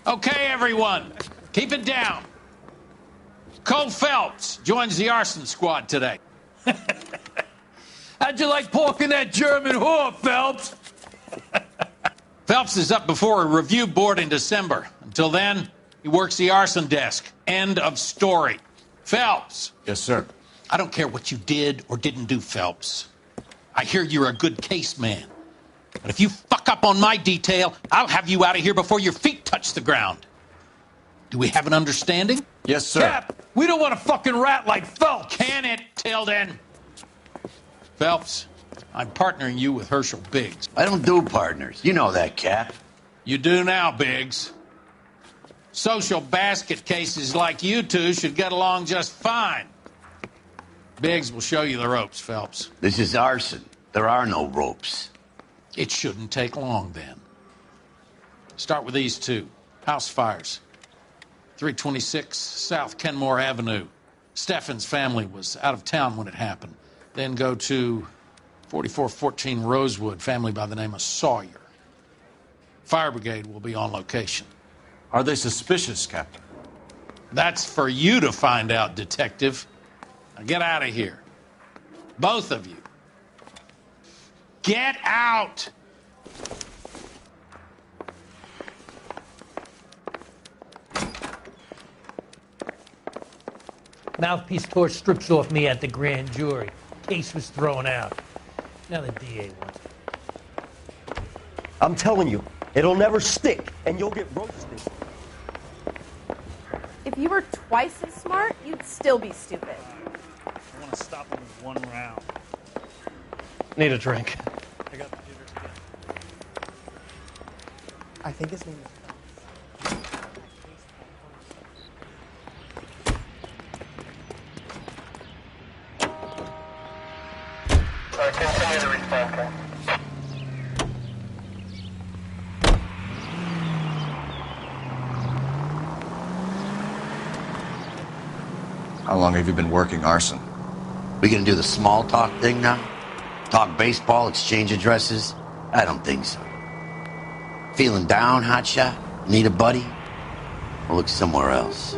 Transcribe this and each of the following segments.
Okay, everyone, keep it down. Cole Phelps joins the arson squad today. How'd you like porking that German whore, Phelps? Phelps is up before a review board in December. Until then, he works the arson desk. End of story. Phelps. Yes, sir. I don't care what you did or didn't do, Phelps. I hear you're a good case man. But if you fuck up on my detail, I'll have you out of here before your feet touch the ground. Do we have an understanding? Yes, sir. Cap, we don't want a fucking rat like Phelps. Can it, Tilden? Phelps, I'm partnering you with Herschel Biggs. I don't do partners. You know that, Cap. You do now, Biggs. Social basket cases like you two should get along just fine. Biggs will show you the ropes, Phelps. This is arson. There are no ropes. It shouldn't take long, then. Start with these two. House fires. 326 South Kenmore Avenue. Steffen's family was out of town when it happened. Then go to 4414 Rosewood, family by the name of Sawyer. Fire brigade will be on location. Are they suspicious, Captain? That's for you to find out, detective. Now get out of here. Both of you. Get out! Mouthpiece tore strips off me at the grand jury. Case was thrown out. Now the DA wants it. I'm telling you, it'll never stick, and you'll get roasted. If you were twice as smart, you'd still be stupid. I want to stop him with one round. Need a drink. I got the jitters again. I think his name is Phelps. Continue to respond. How long have you been working arson? We gonna do the small talk thing now? Talk baseball, exchange addresses? I don't think so. Feeling down, hotshot? Need a buddy? We'll look somewhere else.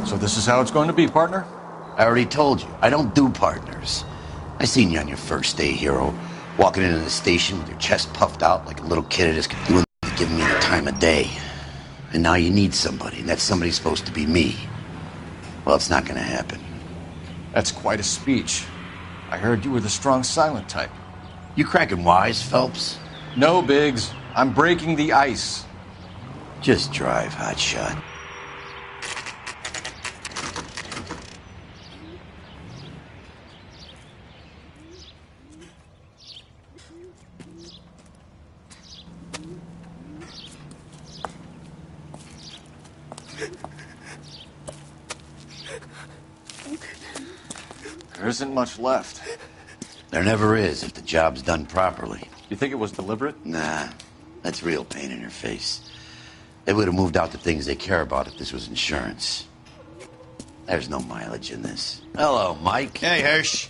So this is how it's going to be, partner? I already told you, I don't do partners. I seen you on your first day, hero, walking into the station with your chest puffed out like a little kid at his doing, giving me the time of day. And now you need somebody, and that somebody's supposed to be me. Well, it's not gonna happen. That's quite a speech. I heard you were the strong silent type. You cracking wise, Phelps? No, Biggs. I'm breaking the ice. Just drive, hotshot. There isn't much left. There never is if the job's done properly. You think it was deliberate? Nah, that's real pain in your face. They would have moved out the things they care about if this was insurance. There's no mileage in this. Hello, Mike. Hey, Hirsch.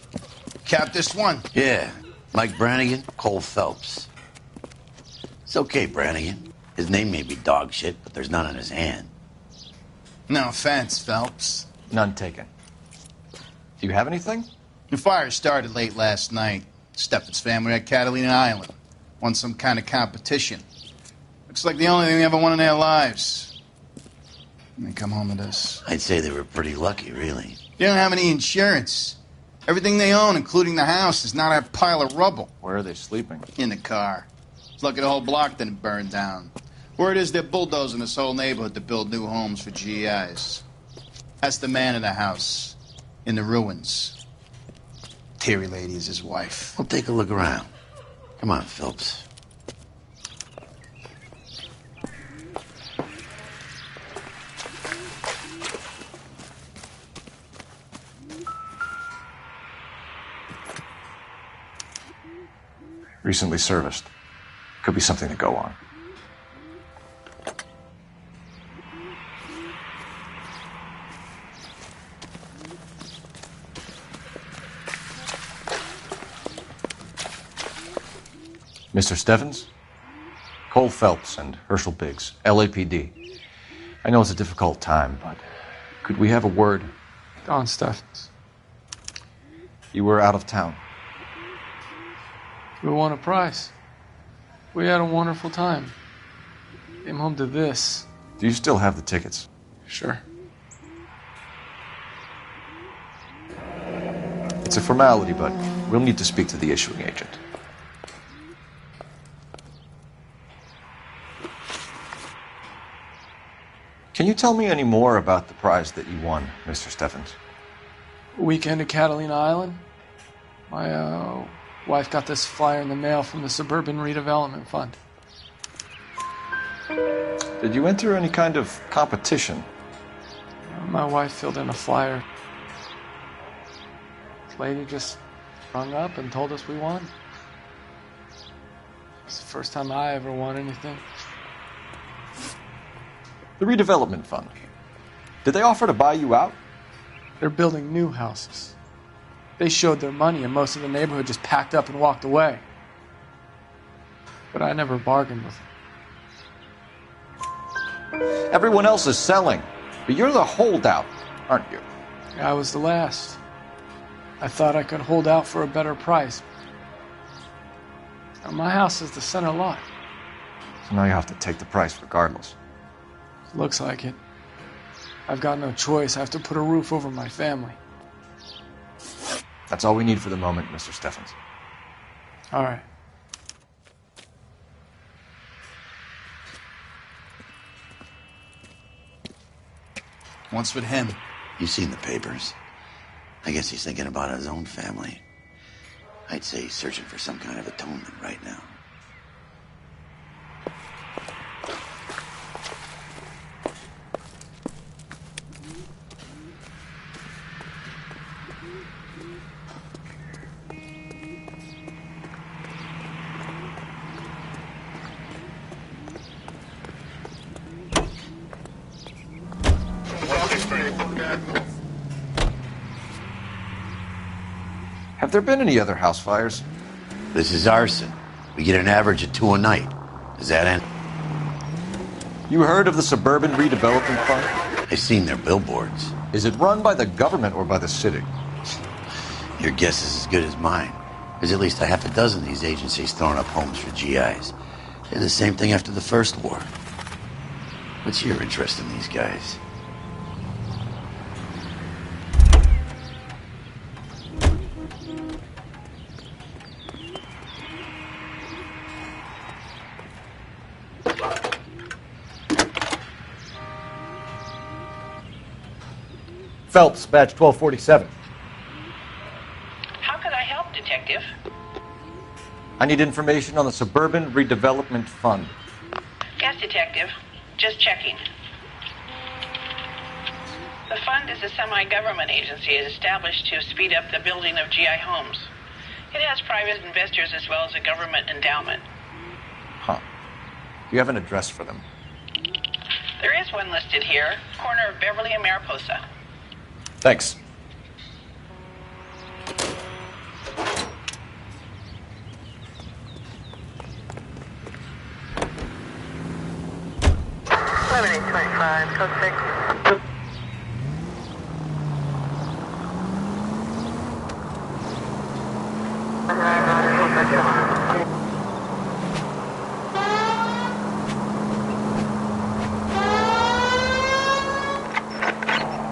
Cap this one. Yeah, Mike Brannigan, Cole Phelps. It's okay, Brannigan. His name may be dog shit, but there's none on his hand. No offense, Phelps. None taken. Do you have anything? The fire started late last night. Steffen's family at Catalina Island. Won some kind of competition. Looks like the only thing they ever won in their lives. And they come home to this. I'd say they were pretty lucky, really. They don't have any insurance. Everything they own, including the house, is not a pile of rubble. Where are they sleeping? In the car. It's lucky the whole block didn't burn down. Word is they're bulldozing this whole neighborhood to build new homes for GIs. That's the man in the house. In the ruins. Terry lady is his wife. We'll take a look around. Come on, Phelps. Recently serviced. Could be something to go on. Mr. Steffens? Cole Phelps and Herschel Biggs, LAPD. I know it's a difficult time, but could we have a word? Don Steffens. You were out of town. We won a prize. We had a wonderful time. Came home to this. Do you still have the tickets? Sure. It's a formality, but we'll need to speak to the issuing agent. Can you tell me any more about the prize that you won, Mr. Steffens? Weekend at Catalina Island. My wife got this flyer in the mail from the Suburban Redevelopment Fund. Did you enter any kind of competition? My wife filled in a flyer. This lady just rung up and told us we won. It's the first time I ever won anything. The redevelopment fund. Did they offer to buy you out? They're building new houses. They showed their money and most of the neighborhood just packed up and walked away. But I never bargained with them. Everyone else is selling, but you're the holdout, aren't you? I was the last. I thought I could hold out for a better price. Now, my house is the center lot. So now you have to take the price regardless. Looks like it. I've got no choice. I have to put a roof over my family. That's all we need for the moment, Mr. Steffens. All right. What's with him? You've seen the papers. I guess he's thinking about his own family. I'd say he's searching for some kind of atonement right now. Have there been any other house fires? This is arson. We get an average of 2 a night. Does that end? You heard of the Suburban Redevelopment Fund? I've seen their billboards. Is it run by the government or by the city? Your guess is as good as mine. There's at least a half a dozen of these agencies throwing up homes for GIs. They're the same thing after the first war. What's your interest in these guys? Phelps, badge 1247. How could I help, Detective? I need information on the Suburban Redevelopment Fund. Yes, Detective. Just checking. The fund is a semi-government agency established to speed up the building of GI homes. It has private investors as well as a government endowment. Huh. Do you have an address for them? There is one listed here, corner of Beverly and Mariposa. Thanks. Code 6.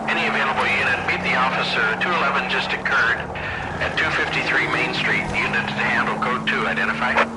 Any available unit, meet the officer. 211 just occurred at 253 Main Street. Unit to handle code 2, identify.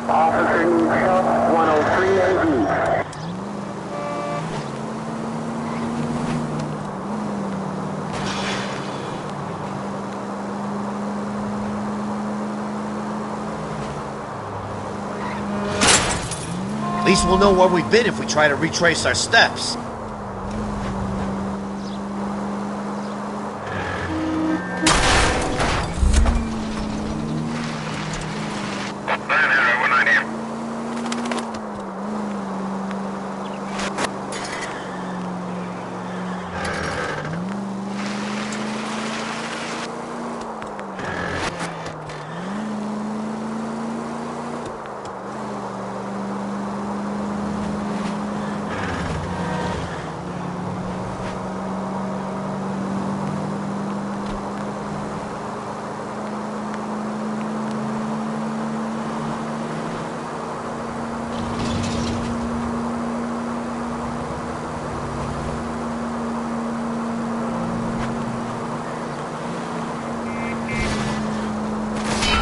Officer needs help, 103 AD. At least we'll know where we've been if we try to retrace our steps.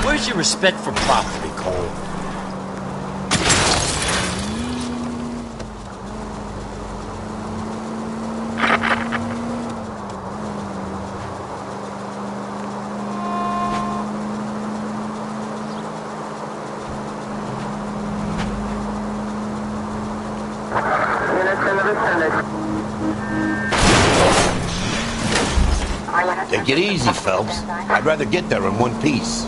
Where's your respect for property, Cole? Take it easy, Phelps. I'd rather get there in one piece.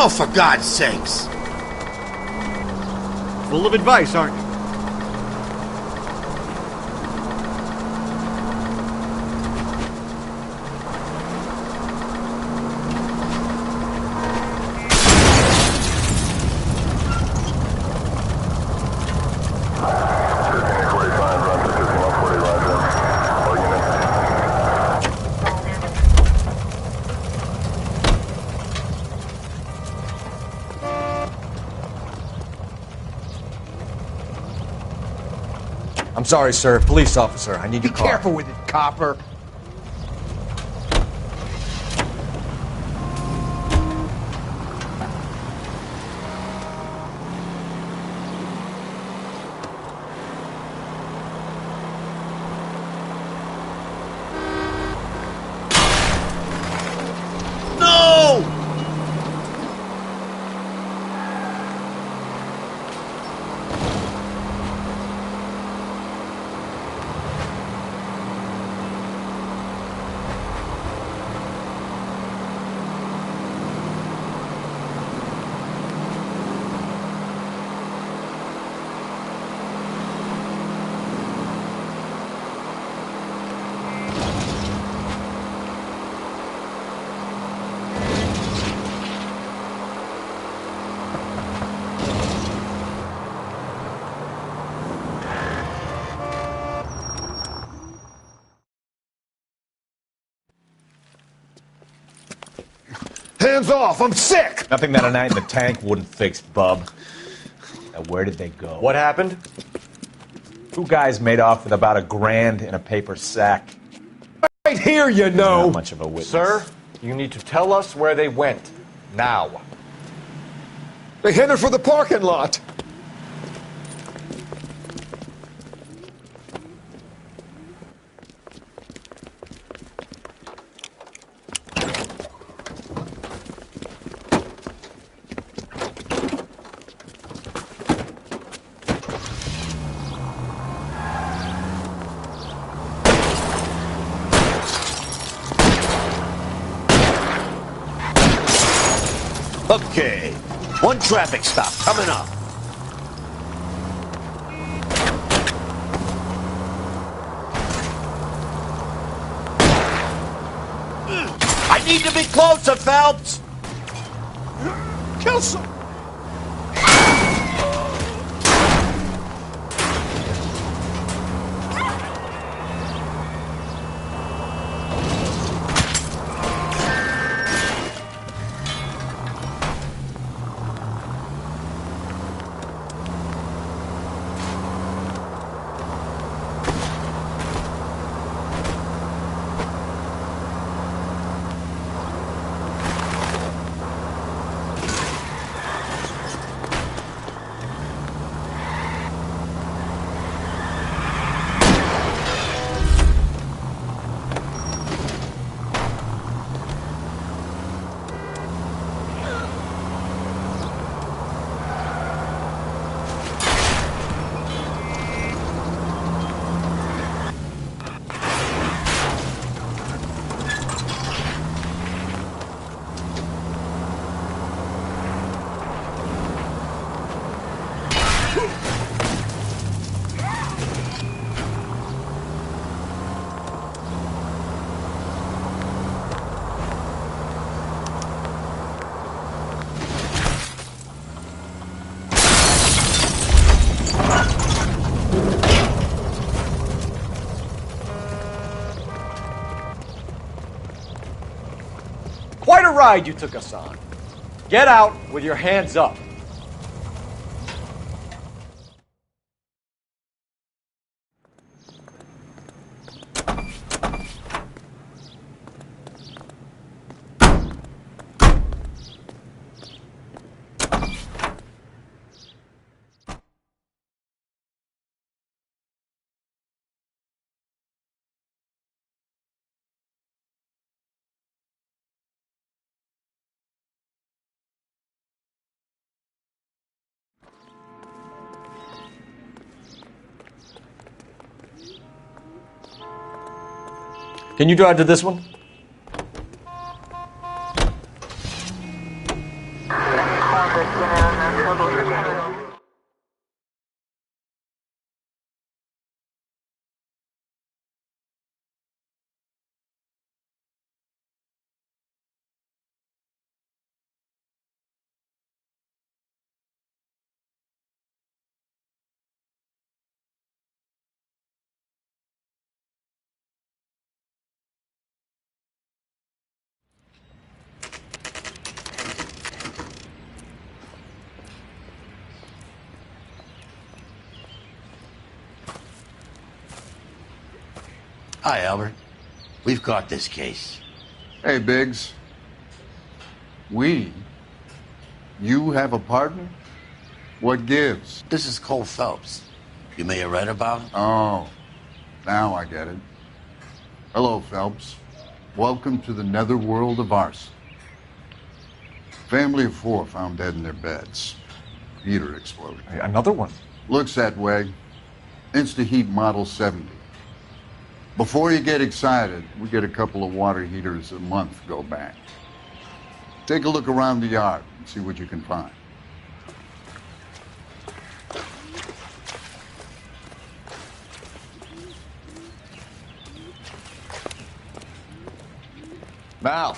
Oh, for God's sakes! Full of advice, aren't you? I'm sorry, sir. Police officer, I need your car. Be careful with it, copper. Hands off! I'm sick! Nothing that a night in the tank wouldn't fix, bub. Now, where did they go? What happened? Two guys made off with about $1,000 in a paper sack. Right here, you know! Not much of a witness. Sir, you need to tell us where they went. Now. They headed for the parking lot. Okay, one traffic stop coming up. I need to be closer, Phelps! Kill some... quite a ride you took us on. Get out with your hands up. Can you drive to this one? Hi, Albert. We've caught this case. Hey, Biggs. We? You have a partner? What gives? This is Cole Phelps. You may have read about him? Oh, now I get it. Hello, Phelps. Welcome to the netherworld of arson. Family of 4 found dead in their beds. Heater exploded. Hey, another one? Looks that way. Insta-Heat Model 70. Before you get excited, we get a couple of water heaters a month go back. Take a look around the yard and see what you can find. Mal,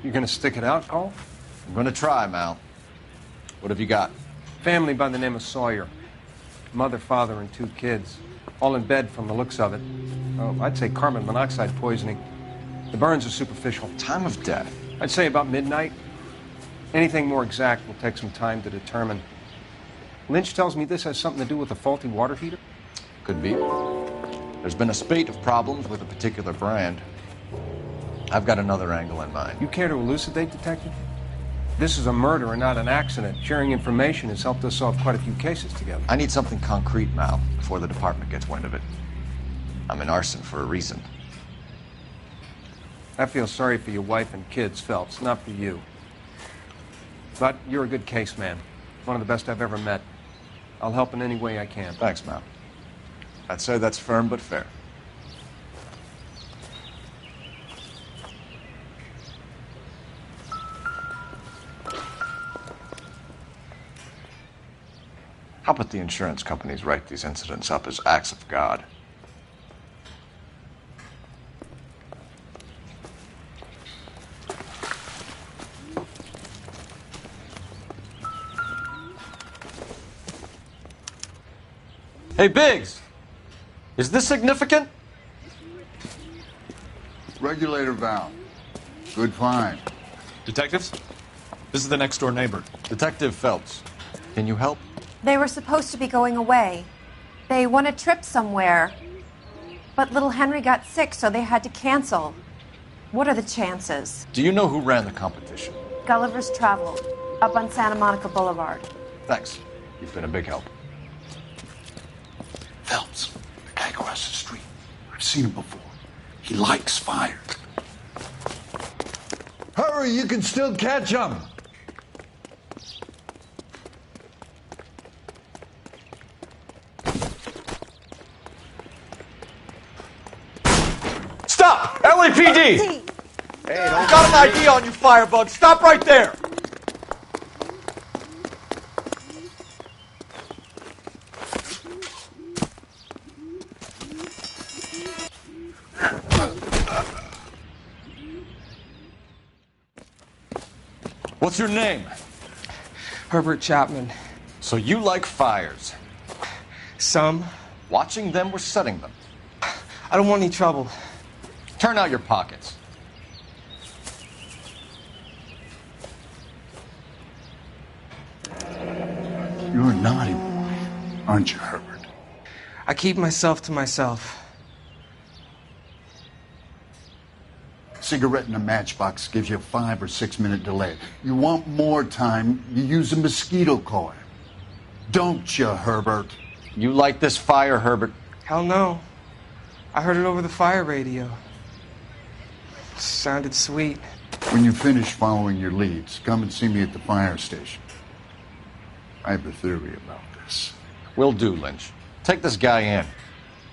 You gonna stick it out, Cole? I'm gonna try, Mal. What have you got? Family by the name of Sawyer. Mother, father, and 2 kids. All in bed from the looks of it. Oh, I'd say carbon monoxide poisoning. The burns are superficial. Time of death? I'd say about midnight. Anything more exact will take some time to determine. Lynch tells me this has something to do with a faulty water heater? Could be. There's been a spate of problems with a particular brand. I've got another angle in mind. You care to elucidate, Detective? This is a murder and not an accident. Sharing information has helped us solve quite a few cases together. I need something concrete, Mal, before the department gets wind of it. I'm in arson for a reason. I feel sorry for your wife and kids, Phelps, not for you. But you're a good case man. One of the best I've ever met. I'll help in any way I can. Thanks, Mal. I'd say that's firm but fair. How about the insurance companies write these incidents up as acts of God? Hey, Biggs! Is this significant? Regulator valve. Good find. Detectives? This is the next door neighbor. Detective Phelps, can you help? They were supposed to be going away. They won a trip somewhere. But little Henry got sick, so they had to cancel. What are the chances? Do you know who ran the competition? Gulliver's Travel, up on Santa Monica Boulevard. Thanks. You've been a big help. Phelps, the guy across the street. I've seen him before. He likes fire. Hurry, you can still catch him. Stop! LAPD! Hey, don't got an ID on you, firebug. Stop right there! What's your name? Herbert Chapman. So you like fires? Some. Watching them or setting them? I don't want any trouble. Turn out your pockets. You're a naughty boy, aren't you, Herbert? I keep myself to myself. Cigarette in a matchbox gives you a 5 or 6 minute delay. You want more time, you use a mosquito coil. Don't you, Herbert? You light this fire, Herbert? Hell no. I heard it over the fire radio. Sounded sweet. When you finish following your leads, come and see me at the fire station. I have a theory about this. Will do, Lynch. Take this guy in.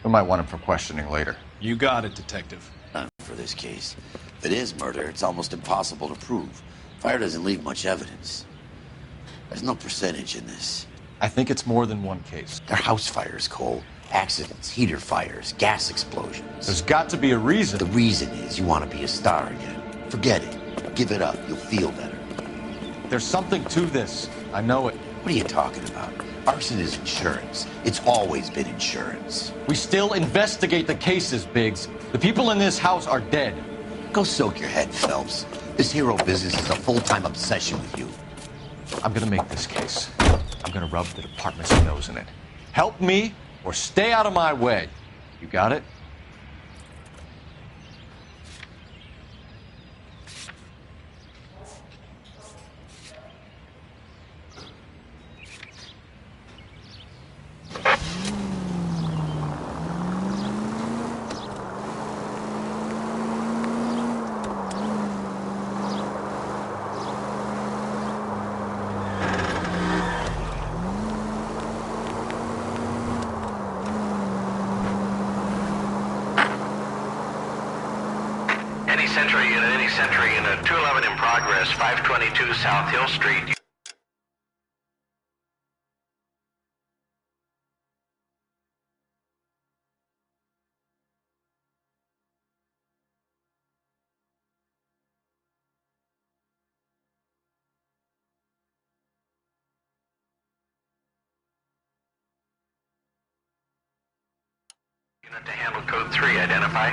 We might want him for questioning later. You got it, Detective. None for this case. If it is murder, it's almost impossible to prove. Fire doesn't leave much evidence. There's no percentage in this. I think it's more than one case. They're house fires, Cole. Accidents, heater fires, gas explosions. There's got to be a reason. The reason is you want to be a star again. Forget it. Give it up. You'll feel better. There's something to this. I know it. What are you talking about? Arson is insurance. It's always been insurance. We still investigate the cases, Biggs. The people in this house are dead. Go soak your head, Phelps. This hero business is a full-time obsession with you. I'm gonna make this case. I'm gonna rub the department's nose in it. Help me or stay out of my way. You got it? Any Century Unit 211 in progress, 522 South Hill Street. Unit to handle code 3, identify.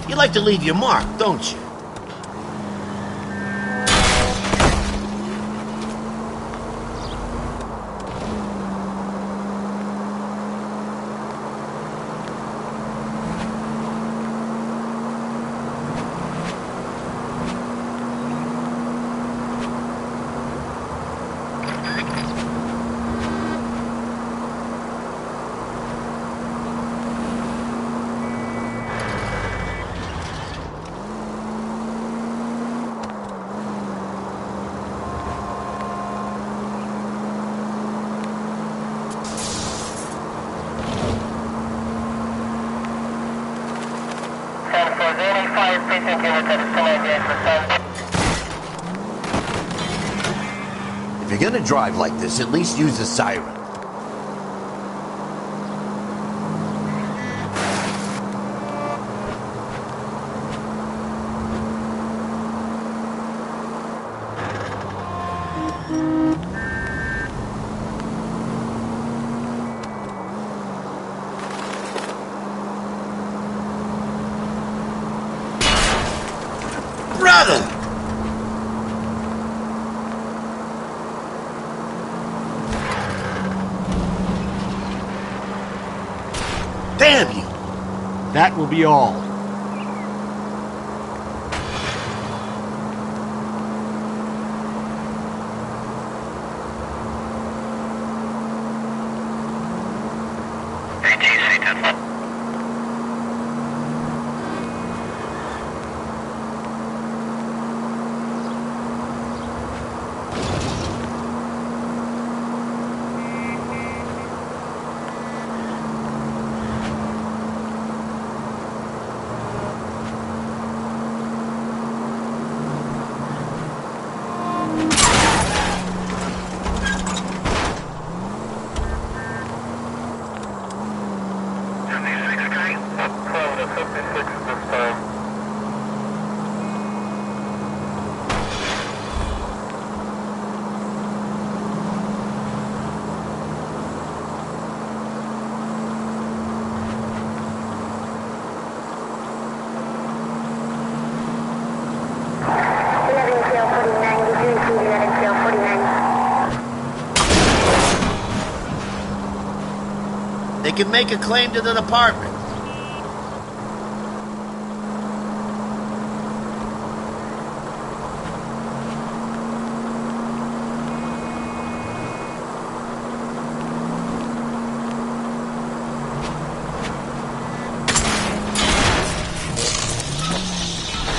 You like to leave your mark, don't you? If you're gonna drive like this, at least use a siren. Brother! Damn you! That will be all. They can make a claim to the department.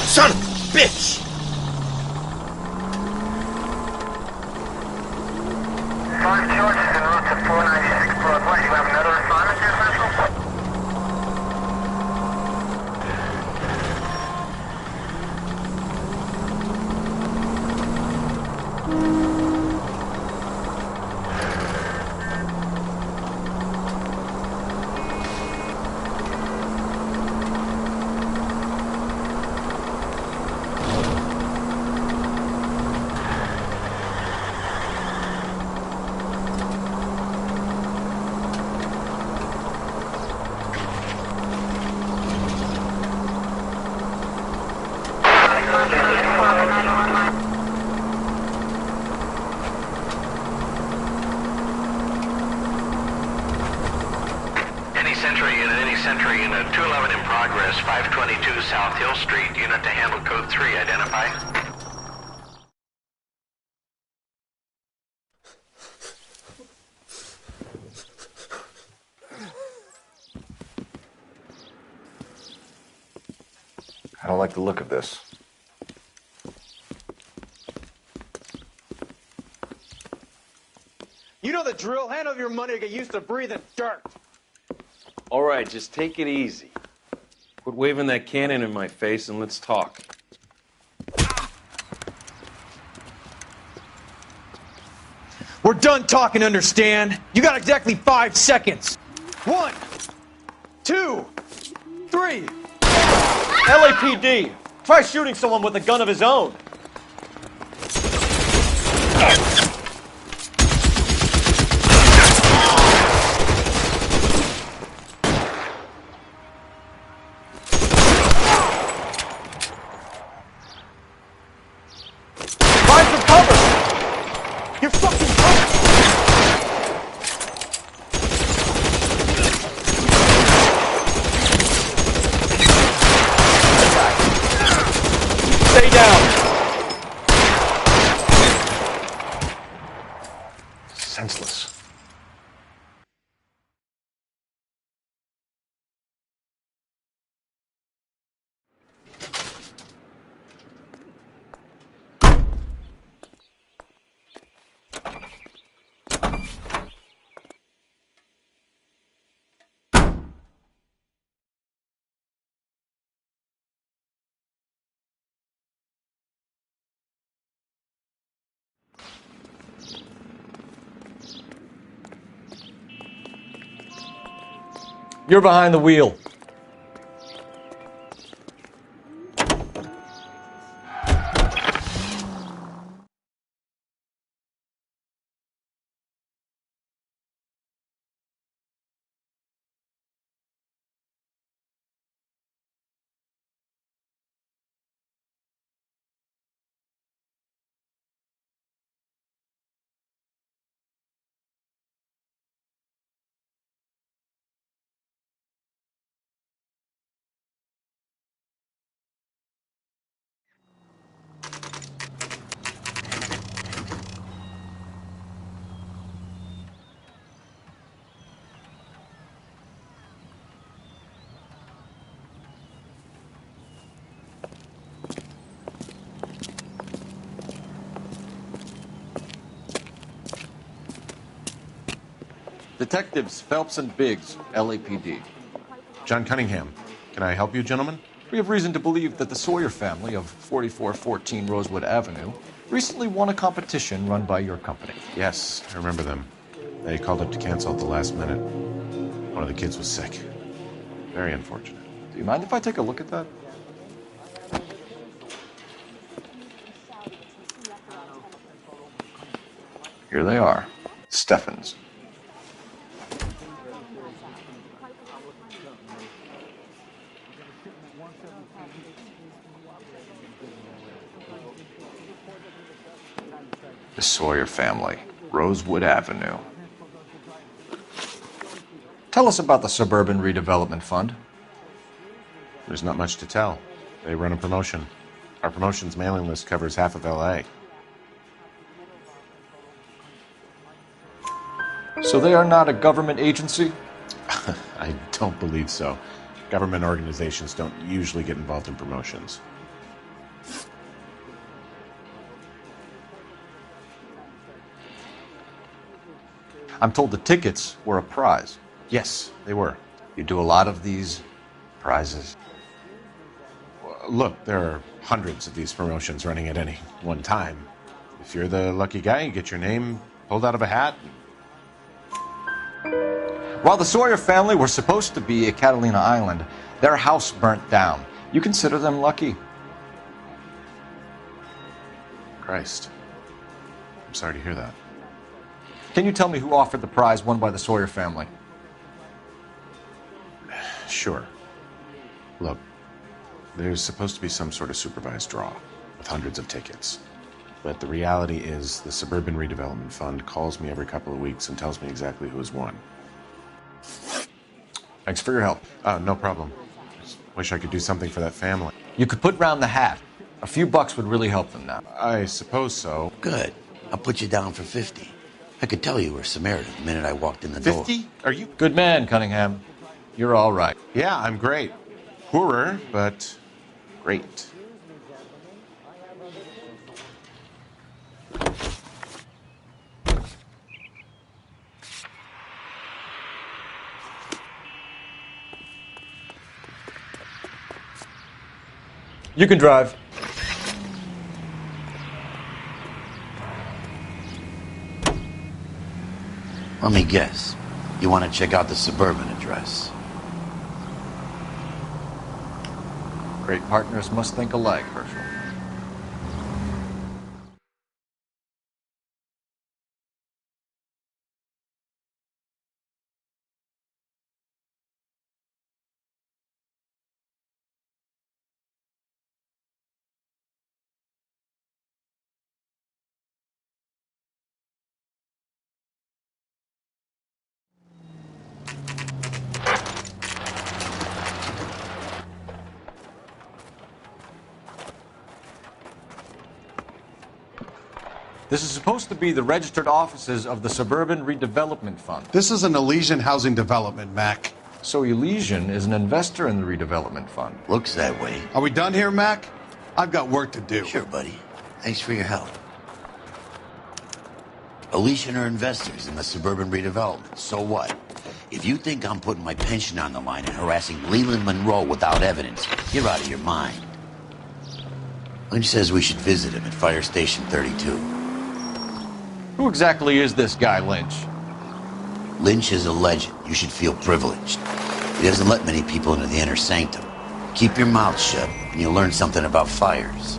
Son of a bitch! 5 George is en route to 496 Broadway. You have another assignment there, Central? Sentry unit 211 in progress, 522 South Hill Street, unit to handle code 3, identify. I don't like the look of this. You know the drill. Hand over your money to get used to breathing dirt. All right, just take it easy. Quit waving that cannon in my face and let's talk. We're done talking, understand? You got exactly 5 seconds. 1, 2, 3. LAPD, try shooting someone with a gun of his own. Stay down. Senseless. You're behind the wheel. Detectives Phelps and Biggs, LAPD. John Cunningham. Can I help you, gentlemen? We have reason to believe that the Sawyer family of 4414 Rosewood Avenue recently won a competition run by your company. Yes, I remember them. They called up to cancel at the last minute. One of the kids was sick. Very unfortunate. Do you mind if I take a look at that? Here they are. Steffens. The Sawyer family, Rosewood Avenue. Tell us about the Suburban Redevelopment Fund. There's not much to tell. They run a promotion. Our promotion's mailing list covers half of LA. So they are not a government agency? I don't believe so. Government organizations don't usually get involved in promotions. I'm told the tickets were a prize. Yes, they were. You do a lot of these prizes? Look, there are hundreds of these promotions running at any one time. If you're the lucky guy, you get your name pulled out of a hat. While the Sawyer family were supposed to be at Catalina Island, their house burnt down. You consider them lucky? Christ. I'm sorry to hear that. Can you tell me who offered the prize won by the Sawyer family? Sure. Look, there's supposed to be some sort of supervised draw with hundreds of tickets. But the reality is the Suburban Redevelopment Fund calls me every couple of weeks and tells me exactly who has won. Thanks for your help. No problem. Just wish I could do something for that family. You could put round the hat. A few bucks would really help them now. I suppose so. Good. I'll put you down for 50. I could tell you were a Samaritan the minute I walked in the door. 50? Are you? Good man, Cunningham. You're all right. Yeah, I'm great. Poorer, but great. You can drive. Let me guess. You want to check out the Suburban address? Great partners must think alike, Herschel. This is supposed to be the registered offices of the Suburban Redevelopment Fund. This is an Elysian housing development, Mac. So Elysian is an investor in the redevelopment fund. Looks that way. Are we done here, Mac? I've got work to do. Sure, buddy. Thanks for your help. Elysian are investors in the Suburban Redevelopment. So what? If you think I'm putting my pension on the line and harassing Leland Monroe without evidence, you're out of your mind. Lynch says we should visit him at Fire Station 32. Who exactly is this guy, Lynch? Lynch is a legend. You should feel privileged. He doesn't let many people into the inner sanctum. Keep your mouth shut, and you'll learn something about fires.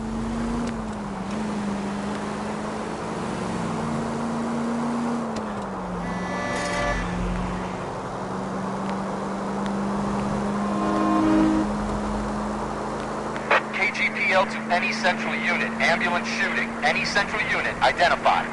KGPL to any central unit. Ambulance shooting. Any central unit. Identify.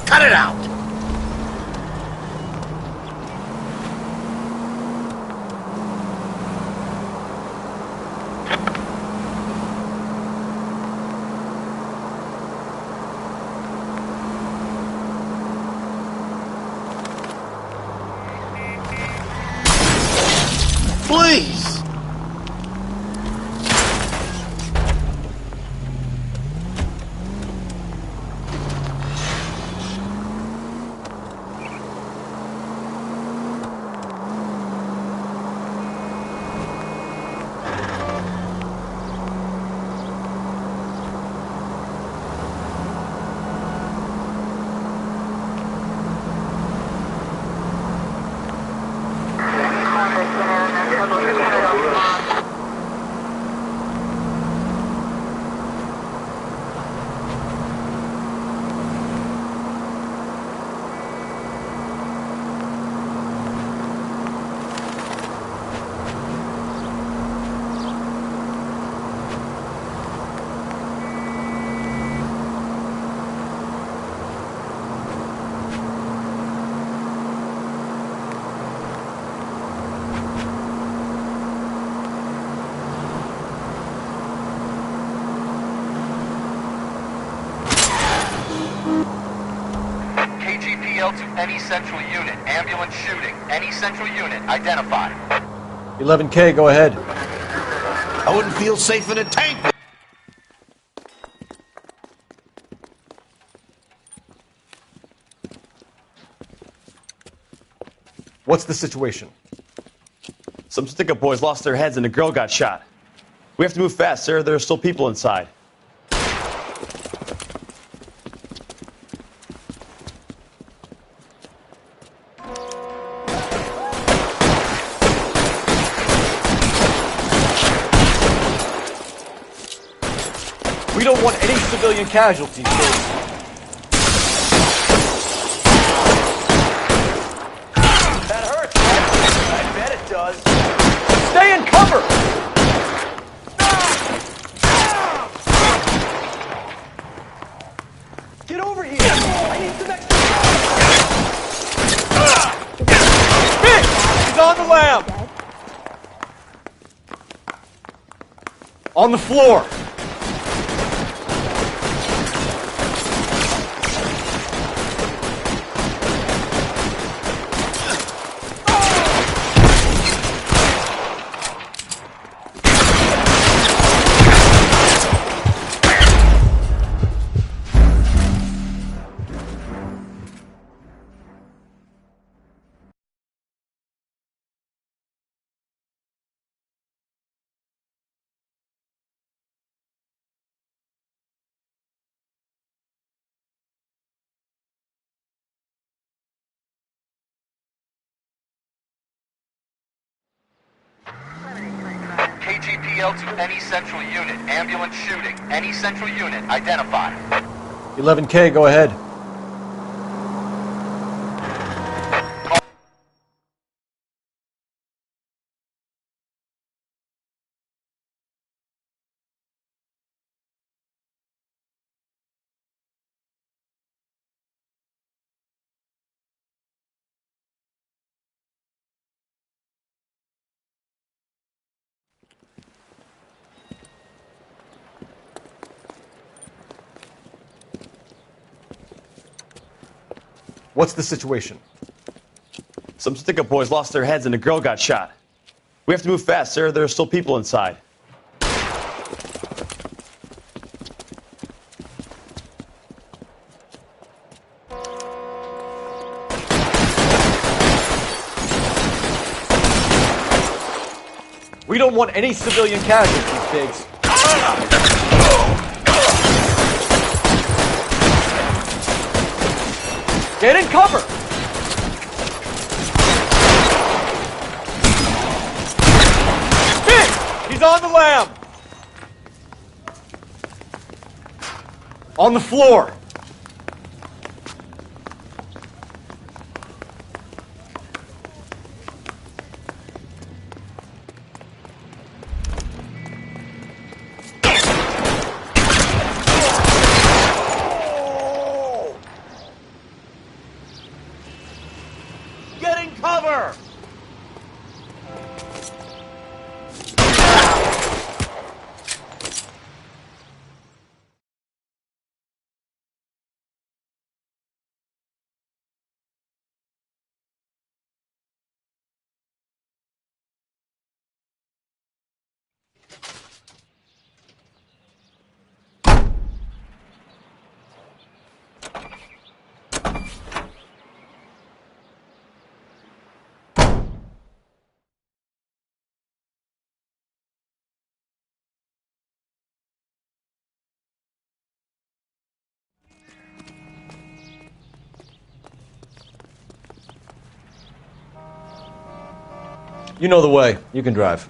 Cut it out! Please! KGPL to any central unit. Ambulance shooting. Any central unit. Identify. 11K, go ahead. I wouldn't feel safe in a tank. What's the situation? Some stick-up boys lost their heads and a girl got shot. We have to move fast, sir. There are still people inside. We don't want any civilian casualties, kids. That hurts, right? I bet it does. Stay in cover! Get over here! I need some extra. Big! He's on the lam! On the floor! KGPL to any central unit. Ambulance shooting. Any central unit. Identify. 11K, go ahead. What's the situation? Some stick-up boys lost their heads and a girl got shot. We have to move fast, sir. There are still people inside. We don't want any civilian casualties, Biggs. Get in cover! Big! He's on the lam! On the floor! Cover! You know the way. You can drive.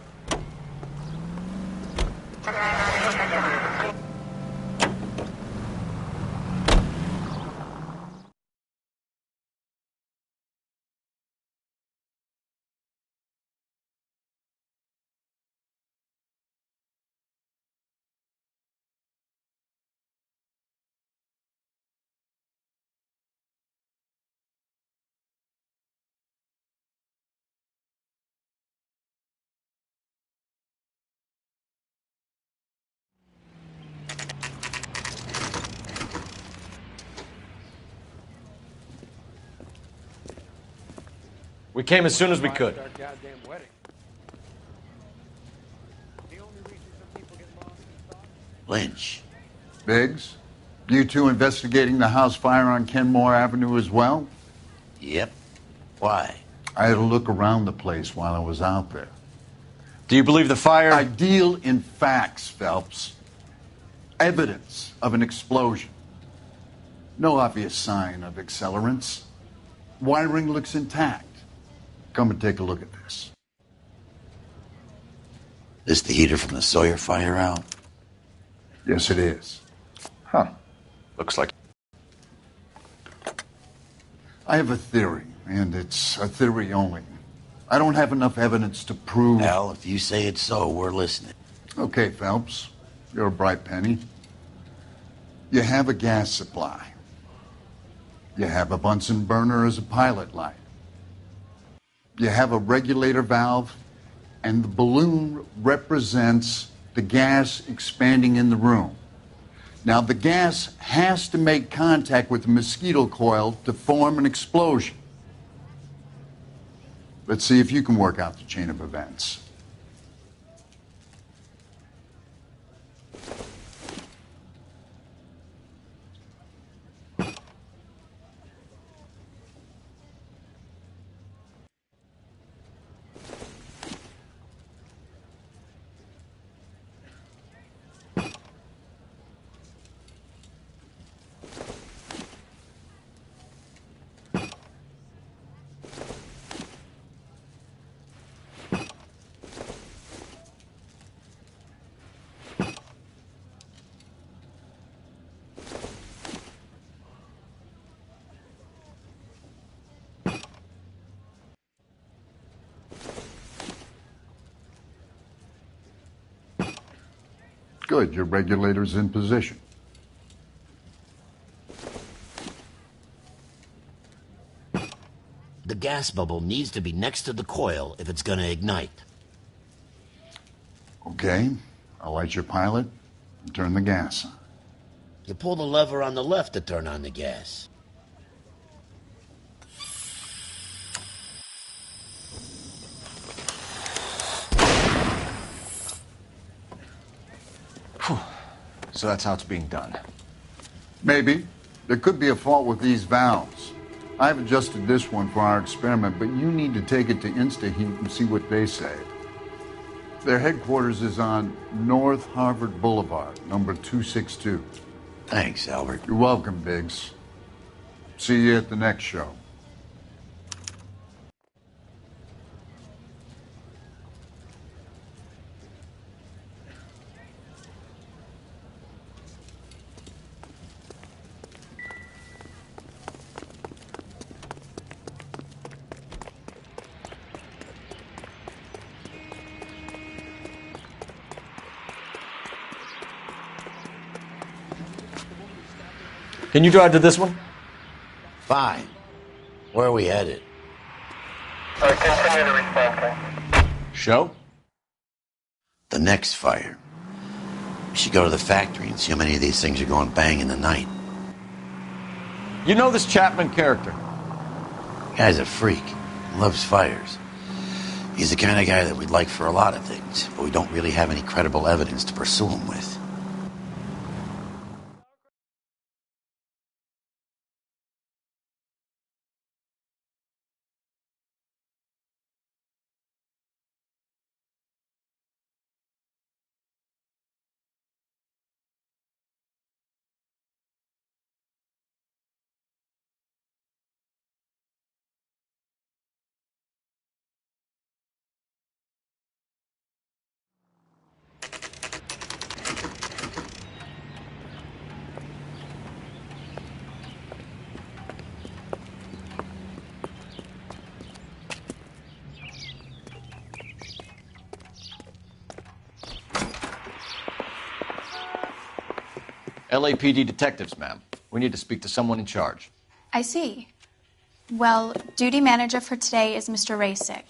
We came as soon as we could. Lynch. Biggs, you two investigating the house fire on Kenmore Avenue as well? Yep. Why? I had a look around the place while I was out there. Do you believe the fire? I deal in facts, Phelps. Evidence of an explosion. No obvious sign of accelerants. Wiring looks intact. Come and take a look at this. This the heater from the Sawyer fire out? Yes, it is. Huh. Looks like. I have a theory, and it's a theory only. I don't have enough evidence to prove... Well, if you say it's so, we're listening. Okay, Phelps. You're a bright penny. You have a gas supply. You have a Bunsen burner as a pilot light. You have a regulator valve, and the balloon represents the gas expanding in the room. Now, the gas has to make contact with the mosquito coil to form an explosion. Let's see if you can work out the chain of events. Good, your regulator's in position. The gas bubble needs to be next to the coil if it's gonna ignite. Okay, I'll light your pilot and turn the gas on. You pull the lever on the left to turn on the gas. So that's how it's being done. Maybe. There could be a fault with these valves. I've adjusted this one for our experiment, but you need to take it to InstaHeat and see what they say. Their headquarters is on North Harvard Boulevard, number 262. Thanks, Albert. You're welcome, Biggs. See you at the next show. Can you drive to this one? Fine. Where are we headed? Continue to respond. Show? The next fire. We should go to the factory and see how many of these things are going bang in the night. You know this Chapman character? Guy's a freak. Loves fires. He's the kind of guy that we'd like for a lot of things, but we don't really have any credible evidence to pursue him with. LAPD detectives, ma'am. We need to speak to someone in charge. I see. Well, duty manager for today is Mr. Rasick.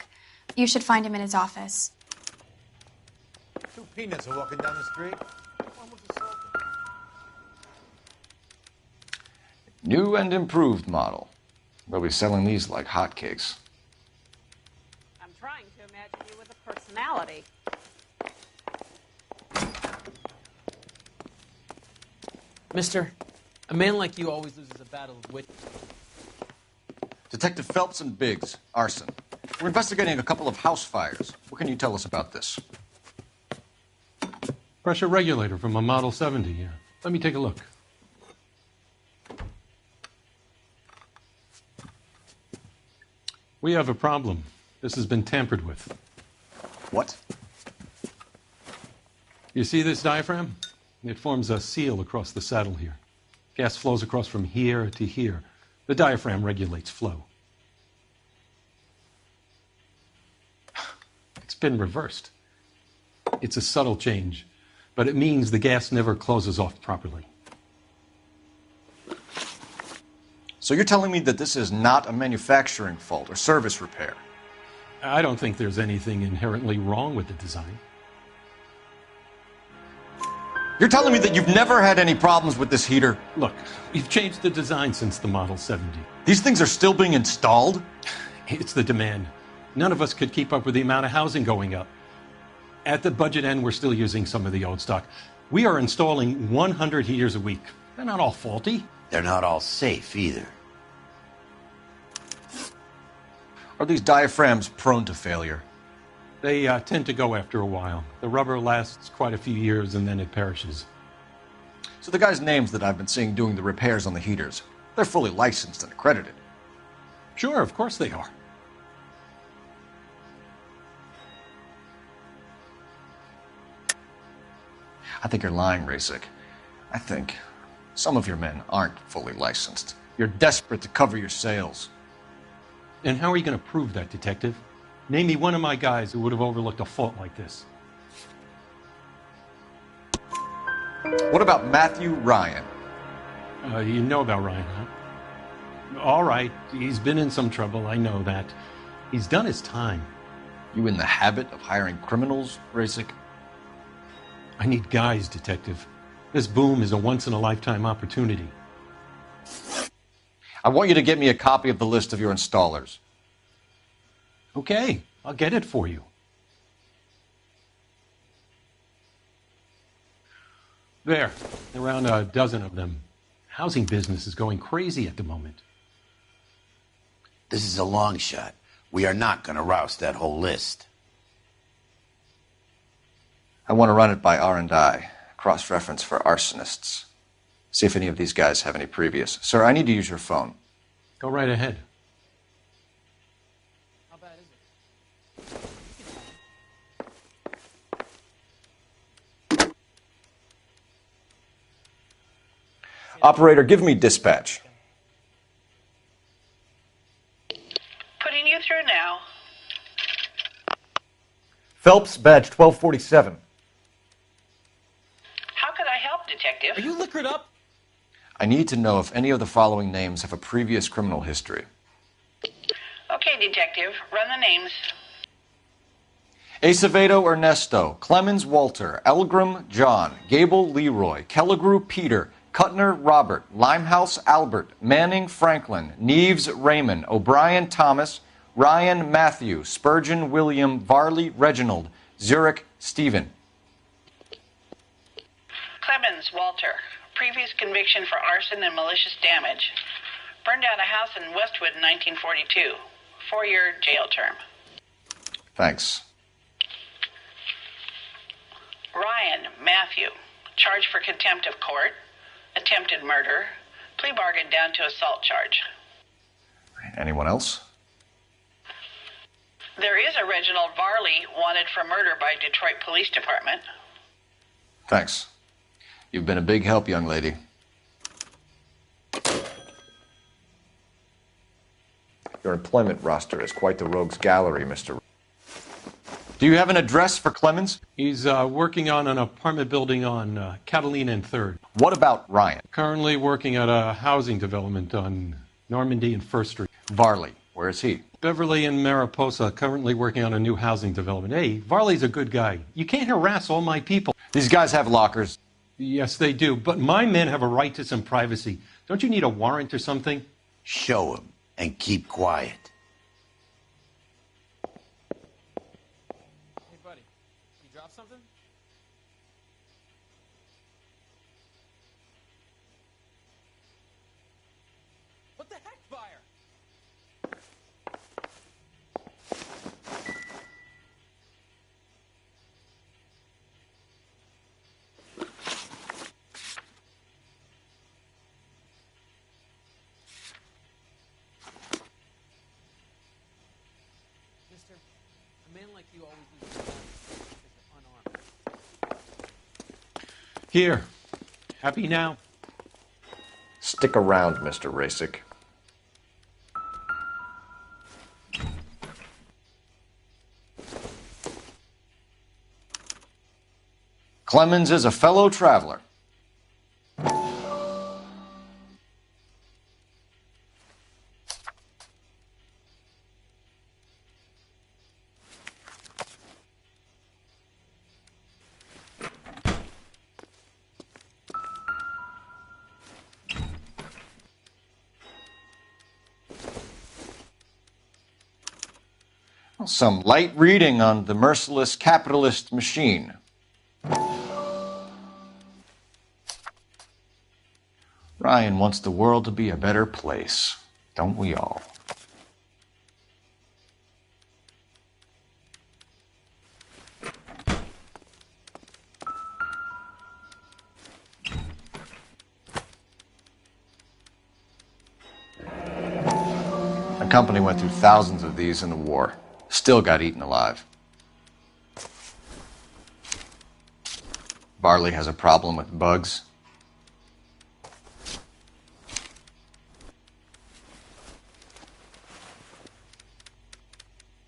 You should find him in his office. Two peanuts are walking down the street. New and improved model. They'll be selling these like hotcakes. I'm trying to imagine you with a personality. Mister, a man like you always loses a battle of wit. Detective Phelps and Biggs, arson. We're investigating a couple of house fires. What can you tell us about this? Pressure regulator from a Model 70, yeah. Let me take a look. We have a problem. This has been tampered with. What? You see this diaphragm? It forms a seal across the saddle here. Gas flows across from here to here. The diaphragm regulates flow. It's been reversed. It's a subtle change, but it means the gas never closes off properly. So you're telling me that this is not a manufacturing fault or service repair? I don't think there's anything inherently wrong with the design. You're telling me that you've never had any problems with this heater? Look, we've changed the design since the Model 70. These things are still being installed? It's the demand. None of us could keep up with the amount of housing going up. At the budget end, we're still using some of the old stock. We are installing 100 heaters a week. They're not all faulty. They're not all safe either. Are these diaphragms prone to failure? They tend to go after a while. The rubber lasts quite a few years and then it perishes. So the guys' names that I've been seeing doing the repairs on the heaters, they're fully licensed and accredited. Sure, of course they are. I think you're lying, Rasick. I think some of your men aren't fully licensed. You're desperate to cover your sales. And how are you going to prove that, Detective? Name me one of my guys who would have overlooked a fault like this. What about Matthew Ryan? You know about Ryan, huh? All right, he's been in some trouble, I know that. He's done his time. You in the habit of hiring criminals, Rasick? I need guys, Detective. This boom is a once-in-a-lifetime opportunity. I want you to get me a copy of the list of your installers. Okay, I'll get it for you. There, around a dozen of them. Housing business is going crazy at the moment. This is a long shot. We are not going to rouse that whole list. I want to run it by R&I, cross-reference for arsonists. See if any of these guys have any previous. Sir, I need to use your phone. Go right ahead. How bad is it? Operator, give me dispatch. Putting you through now. Phelps, badge 1247. How could I help, Detective? Are you liquored up? I need to know if any of the following names have a previous criminal history. Okay, Detective. Run the names. Acevedo Ernesto, Clemens Walter, Elgram John, Gable Leroy, Kelligrew Peter, Cutner Robert, Limehouse Albert, Manning Franklin, Neves Raymond, O'Brien Thomas, Ryan Matthew, Spurgeon William, Varley Reginald, Zurich Stephen. Clemens Walter. Previous conviction for arson and malicious damage. Burned down a house in Westwood in 1942. 4-year jail term. Thanks. Ryan Matthew. Charged for contempt of court. Attempted murder. Plea bargain down to assault charge. Anyone else? There is a Reginald Varley wanted for murder by Detroit Police Department. Thanks. You've been a big help, young lady. Your employment roster is quite the rogues gallery, Mr. Do you have an address for Clemens? He's working on an apartment building on Catalina and 3rd. What about Ryan? Currently working at a housing development on Normandy and 1st Street. Varley, where is he? Beverly and Mariposa, currently working on a new housing development. Hey, Varley's a good guy. You can't harass all my people. These guys have lockers. Yes, they do, but my men have a right to some privacy. Don't you need a warrant or something? Show him and keep quiet. Hey, buddy, you drop something? What the heck, fire? Mister, a man like you always loses his balance because you're unarmed. Here. Happy now? Stick around, Mr. Rasick. Clemens is a fellow traveler. Some light reading on the merciless capitalist machine. Ryan wants the world to be a better place, don't we all? My company went through thousands of these in the war. Still got eaten alive. Varley has a problem with bugs.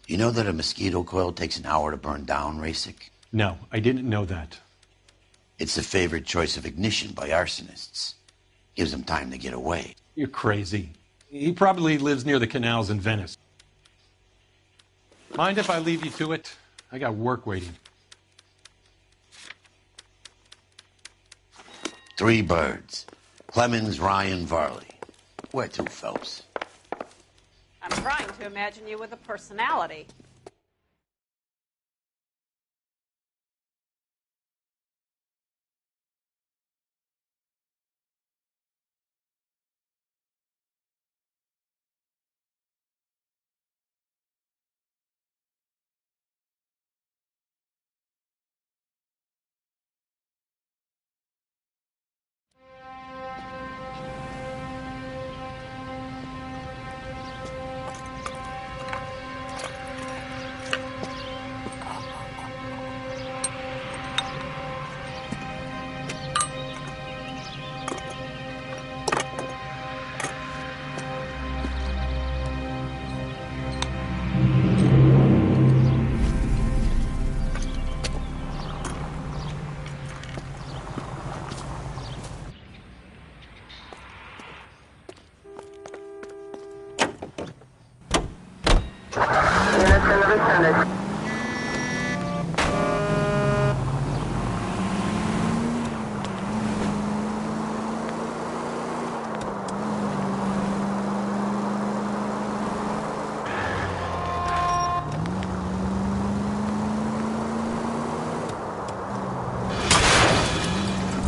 You know that a mosquito coil takes an hour to burn down, Rasick? No, I didn't know that. It's the favorite choice of ignition by arsonists. Gives them time to get away. You're crazy. He probably lives near the canals in Venice. Mind if I leave you to it? I got work waiting. 3 birds. Clemens, Ryan, Varley. Where to, Phelps? I'm trying to imagine you with a personality.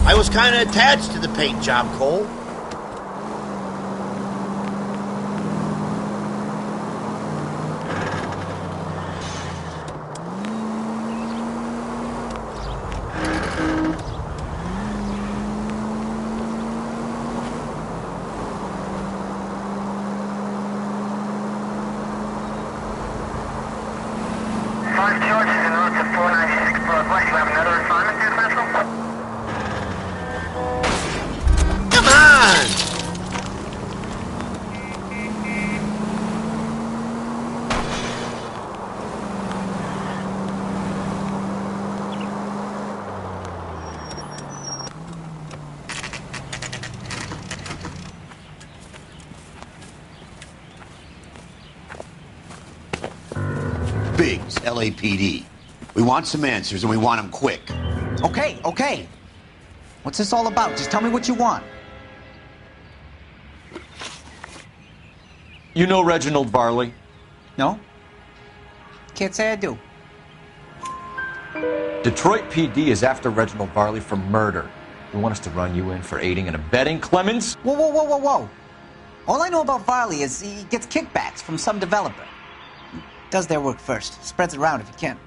I was kind of attached to the paint job, Cole. First George is en route to 496 Broadway. You have another assignment here, Central? Come on! Biggs, LAPD. We want some answers, and we want them quick. Okay, okay. What's this all about? Just tell me what you want. You know Reginald Varley? No? Can't say I do. Detroit PD is after Reginald Varley for murder. You want us to run you in for aiding and abetting, Clemens? Whoa, whoa, whoa, whoa, whoa. All I know about Varley is he gets kickbacks from some developer. He does their work first, spreads it around if he can.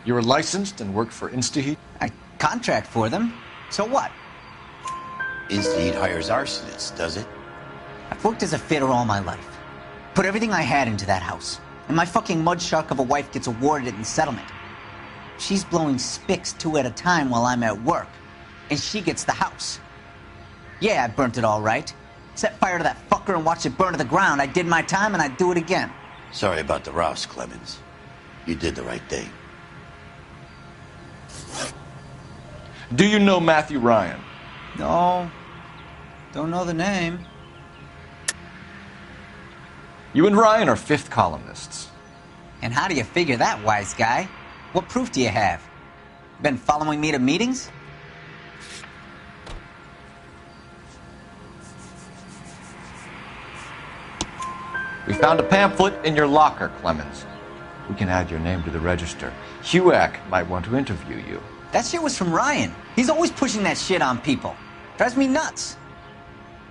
You were licensed and worked for InstaHeat? I contract for them. So what? InstaHeat hires arsonists, does it? I've worked as a fitter all my life. Put everything I had into that house. And my fucking mud shark of a wife gets awarded it in settlement. She's blowing spics 2 at a time while I'm at work. And she gets the house. Yeah, I burnt it all right. Set fire to that fucker and watched it burn to the ground. I did my time and I'd do it again. Sorry about the rouse, Clemens. You did the right thing. Do you know Matthew Ryan? No. Don't know the name. You and Ryan are fifth columnists. And how do you figure that, wise guy? What proof do you have? Been following me to meetings? We found a pamphlet in your locker, Clemens. We can add your name to the register. HUAC might want to interview you. That shit was from Ryan. He's always pushing that shit on people. Drives me nuts.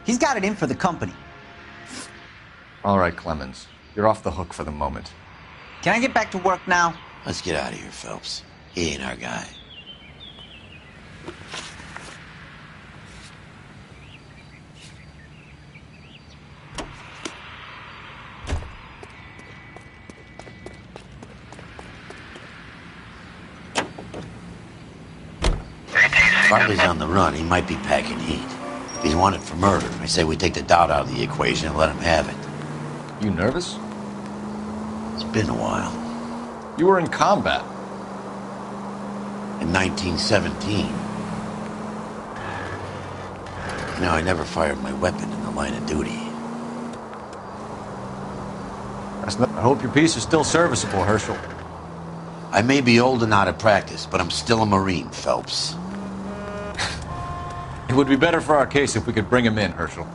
He's got it in for the company. All right, Clemens. You're off the hook for the moment. Can I get back to work now? Let's get out of here, Phelps. He ain't our guy. Farley's on the run. He might be packing heat. If he's wanted for murder, I say we take the doubt out of the equation and let him have it. You nervous? It's been a while. You were in combat. In 1917. You know, I never fired my weapon in the line of duty. I hope your piece is still serviceable, Herschel. I may be old and out of practice, but I'm still a Marine, Phelps. It would be better for our case if we could bring him in, Herschel.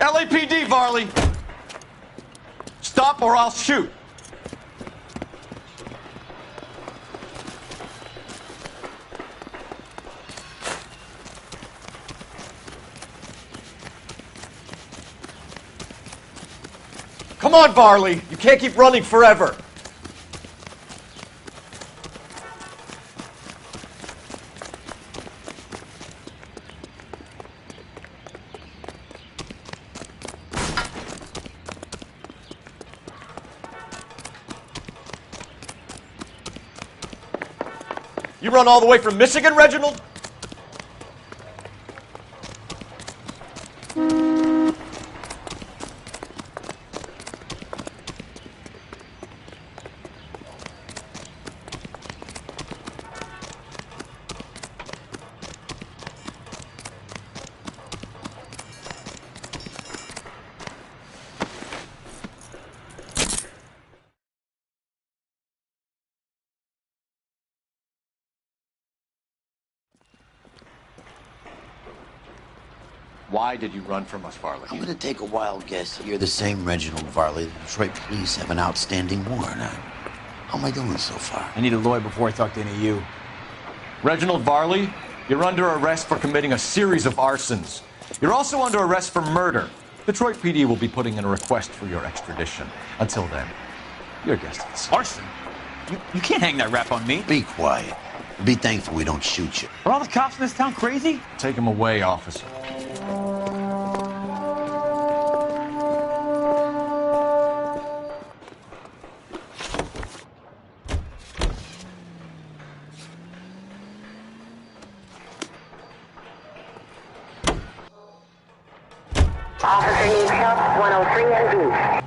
LAPD, Varley! Stop or I'll shoot! Come on, Varley! You can't keep running forever! You run all the way from Michigan, Reginald? Why did you run from us, Varley? I'm gonna take a wild guess. You're the same Reginald Varley the Detroit police have an outstanding warrant on. How am I doing so far? I need a lawyer before I talk to any of you. Reginald Varley, you're under arrest for committing a series of arsons. You're also under arrest for murder. Detroit PD will be putting in a request for your extradition. Until then, you're a guest of the scene. Arson? You can't hang that rap on me. Be quiet. Be thankful we don't shoot you. Are all the cops in this town crazy? Take him away, officer. Officer needs help, 103 and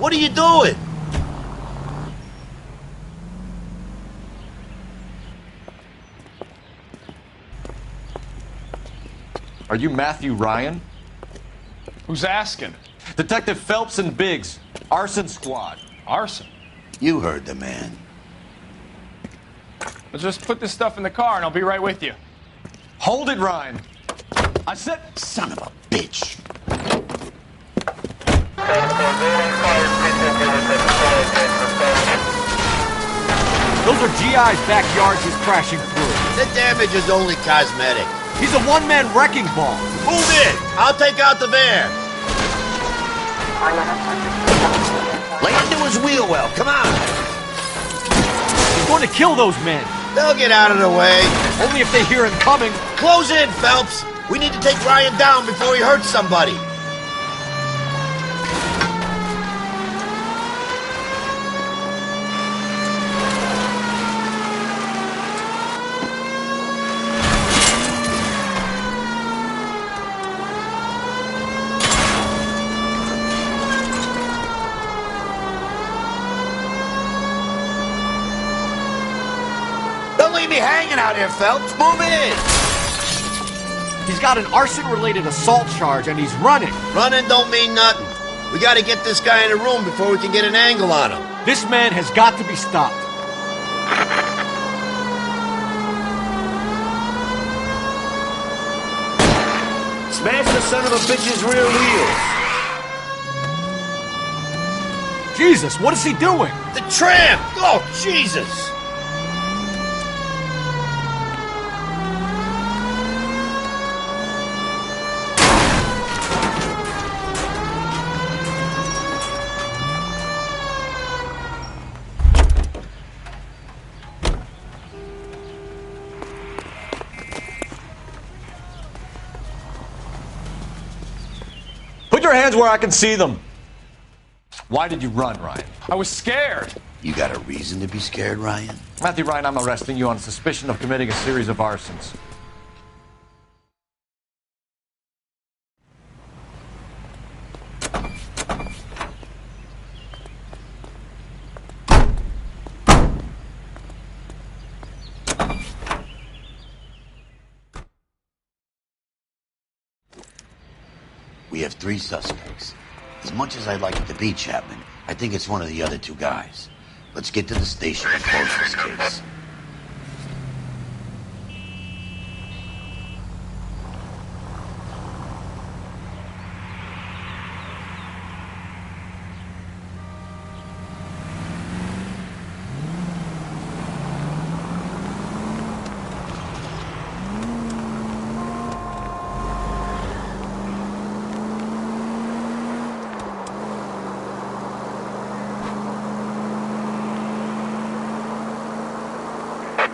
What are you doing? Are you Matthew Ryan? Who's asking? Detective Phelps and Biggs, arson squad. Arson? You heard the man. Well, just put this stuff in the car and I'll be right with you. Hold it, Ryan. I said... Son of a bitch. Those are GI's backyards he's crashing through. The damage is only cosmetic. He's a one-man wrecking ball. Move in! I'll take out the van. Lay into his wheel well, come on! He's going to kill those men. They'll get out of the way. Only if they hear him coming. Close in, Phelps! We need to take Ryan down before he hurts somebody. Don't leave me hanging out here, Phelps. Move in! He's got an arson-related assault charge, and he's running. Running don't mean nothing. We gotta get this guy in a room before we can get an angle on him. This man has got to be stopped. Smash the son of a bitch's rear wheels. Jesus, what is he doing? The tramp! Oh, Jesus! Put your hands where I can see them. Why did you run, Ryan? I was scared. You got a reason to be scared, Ryan? Matthew Ryan, I'm arresting you on suspicion of committing a series of arsons. We have 3 suspects. As much as I'd like it to be Chapman, I think it's one of the other 2 guys. Let's get to the station and close this case.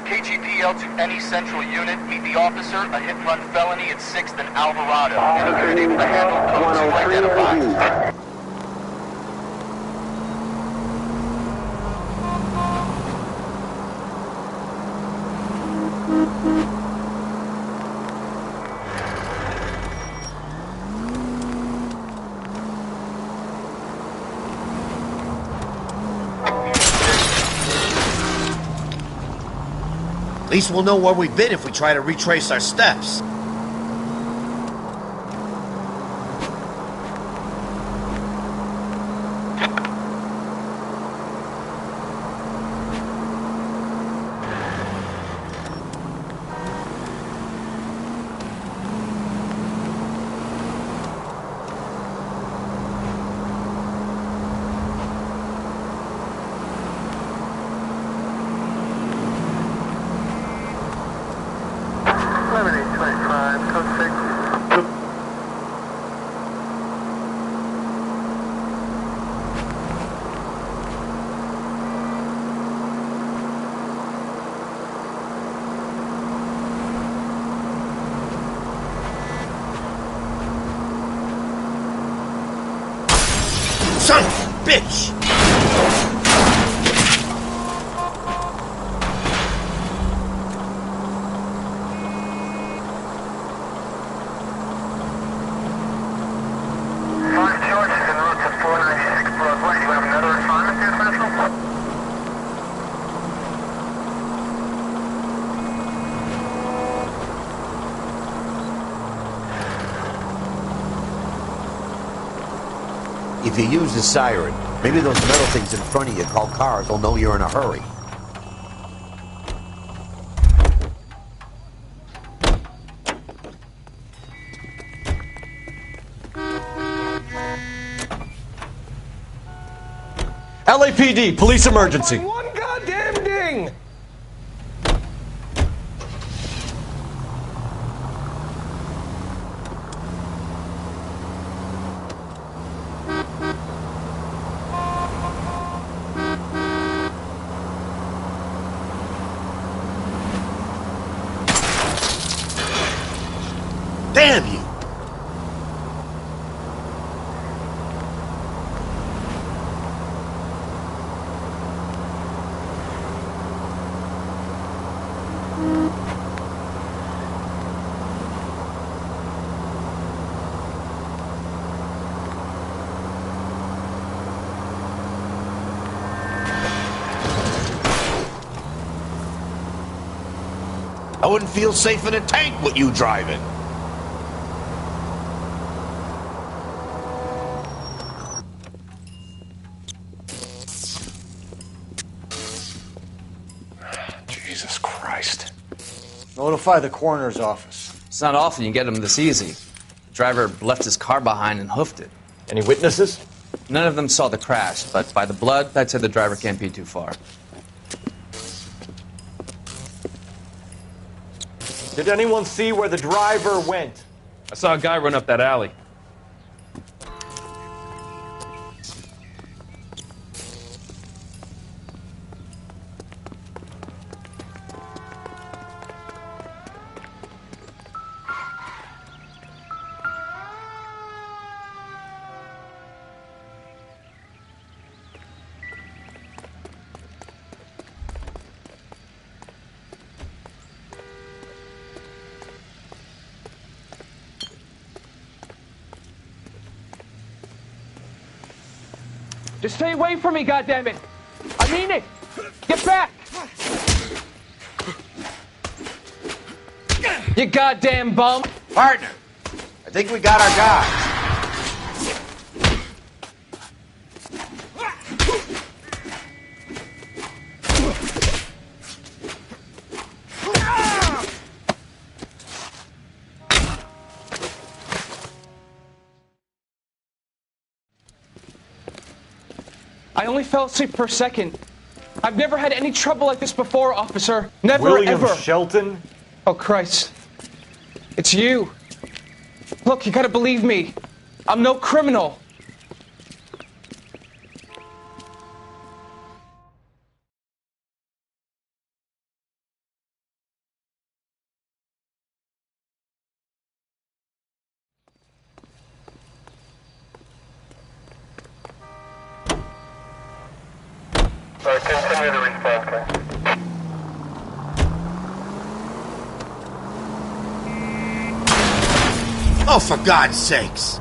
KGPL to any central unit. Meet the officer, a hit-and-run felony at 6th and Alvarado. Any unable to handle code 2 identified. At least we'll know where we've been if we try to retrace our steps. Son of a bitch! Five George is en route to 496 Broadway. You have If you use the siren, maybe those metal things in front of you called cars will know you're in a hurry. LAPD, police emergency. One goddamn ding! Damn you! I wouldn't feel safe in a tank with you driving. Jesus Christ. Notify the coroner's office. It's not often you get them this easy. The driver left his car behind and hoofed it. Any witnesses? None of them saw the crash, but by the blood, I'd say the driver can't be too far. Did anyone see where the driver went? I saw a guy run up that alley. Just stay away from me, goddammit! I mean it! Get back! You goddamn bum! Partner, I think we got our guy. I only fell asleep for a second. I've never had any trouble like this before, officer. Never, William ever. Shelton? Oh, Christ. It's you. Look, you gotta believe me. I'm no criminal. Continue the response, Oh, for God's sakes!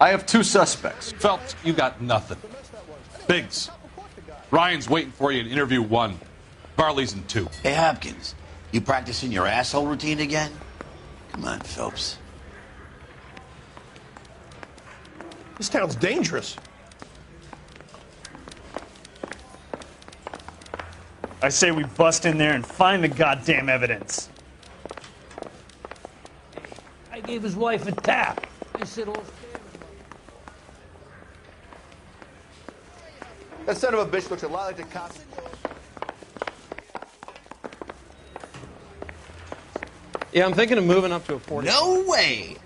I have 2 suspects. Phelps, you got nothing. Biggs, Ryan's waiting for you in interview 1. Varley's in 2. Hey, Hopkins, you practicing your asshole routine again? Come on, Phelps. This town's dangerous. I say we bust in there and find the goddamn evidence. I gave his wife a tap. I said all. That son of a bitch looks a lot like the cop. Yeah, I'm thinking of moving up to a 40. No way!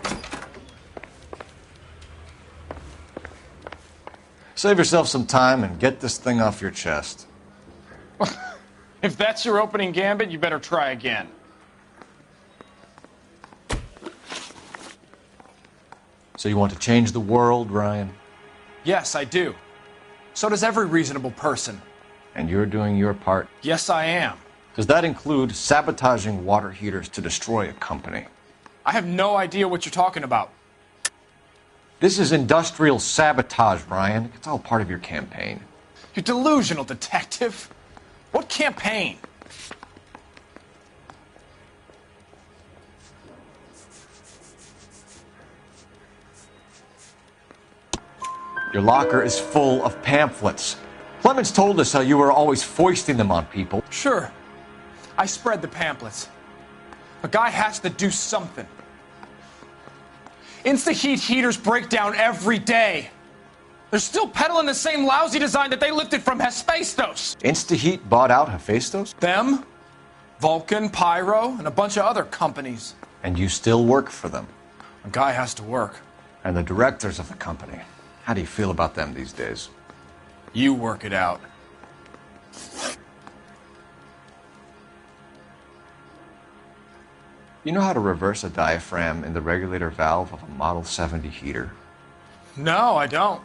Save yourself some time and get this thing off your chest. If that's your opening gambit, you better try again. So you want to change the world, Ryan? Yes, I do. So does every reasonable person. And you're doing your part? Yes, I am. Does that include sabotaging water heaters to destroy a company? I have no idea what you're talking about. This is industrial sabotage, Ryan. It's all part of your campaign. You're delusional, detective. What campaign? Your locker is full of pamphlets. Clemens told us how you were always foisting them on people. Sure. I spread the pamphlets. A guy has to do something. Insta-heat heaters break down every day. They're still peddling the same lousy design that they lifted from Hephaestus. Insta-heat bought out Hephaestus? Them, Vulcan, Pyro, and a bunch of other companies. And you still work for them? A guy has to work. And the directors of the company. How do you feel about them these days? You work it out. You know how to reverse a diaphragm in the regulator valve of a Model 70 heater? No, I don't.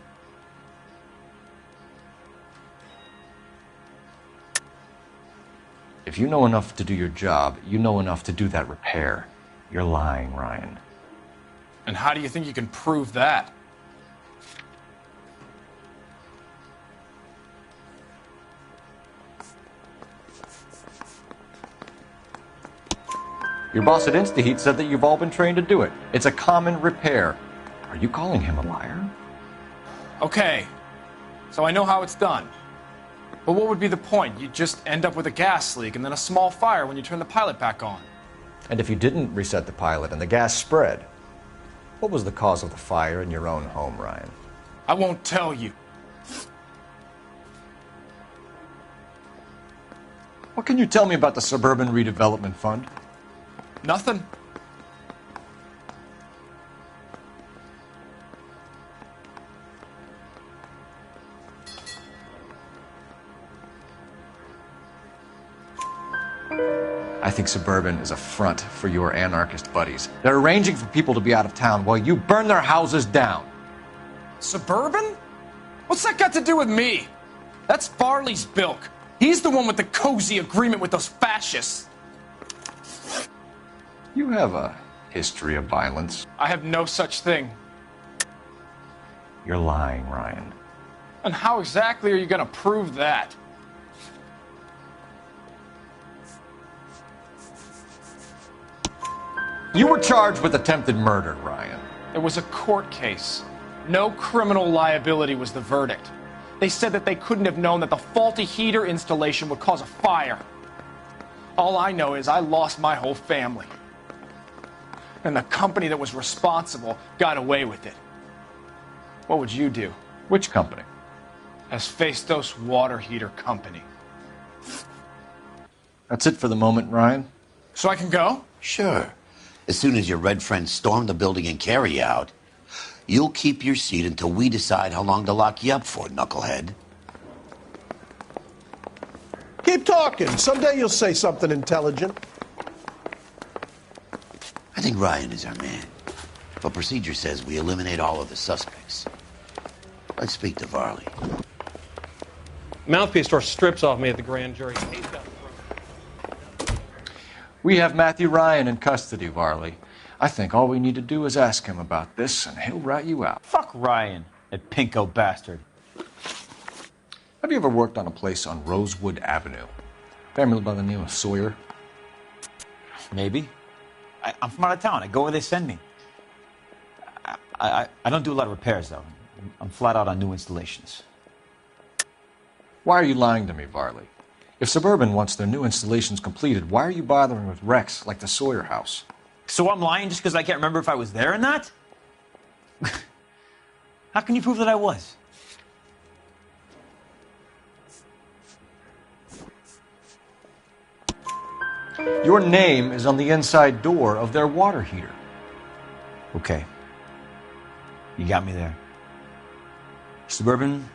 If you know enough to do your job, you know enough to do that repair. You're lying, Ryan. And how do you think you can prove that? Your boss at InstaHeat said that you've all been trained to do it. It's a common repair. Are you calling him a liar? Okay, so I know how it's done. But what would be the point? You'd just end up with a gas leak and then a small fire when you turn the pilot back on. And if you didn't reset the pilot and the gas spread, what was the cause of the fire in your own home, Ryan? I won't tell you. What can you tell me about the Suburban Redevelopment Fund? Nothing. I think Suburban is a front for your anarchist buddies. They're arranging for people to be out of town while you burn their houses down. Suburban? What's that got to do with me? That's Farley's bilk. He's the one with the cozy agreement with those fascists. You have a history of violence. I have no such thing. You're lying, Ryan. And how exactly are you going to prove that? You were charged with attempted murder, Ryan. It was a court case. No criminal liability was the verdict. They said that they couldn't have known that the faulty heater installation would cause a fire. All I know is I lost my whole family. And the company that was responsible got away with it. What would you do? Which company? Hephaestus Water Heater Company. That's it for the moment, Ryan. So I can go? Sure. As soon as your red friends storm the building and carry you out, you'll keep your seat until we decide how long to lock you up for, knucklehead. Keep talking. Someday you'll say something intelligent. I think Ryan is our man. But procedure says we eliminate all of the suspects. Let's speak to Varley. Mouthpiece tore strips off me at the grand jury. We have Matthew Ryan in custody, Varley. I think all we need to do is ask him about this, and he'll rat you out. Fuck Ryan, that pinko bastard. Have you ever worked on a place on Rosewood Avenue? Family by the name of Sawyer? Maybe. I'm from out of town. I go where they send me. I don't do a lot of repairs, though. I'm flat out on new installations. Why are you lying to me, Varley? If Suburban wants their new installations completed, why are you bothering with wrecks like the Sawyer house? So I'm lying just because I can't remember if I was there or not? How can you prove that I was? Your name is on the inside door of their water heater. Okay. You got me there. Suburban,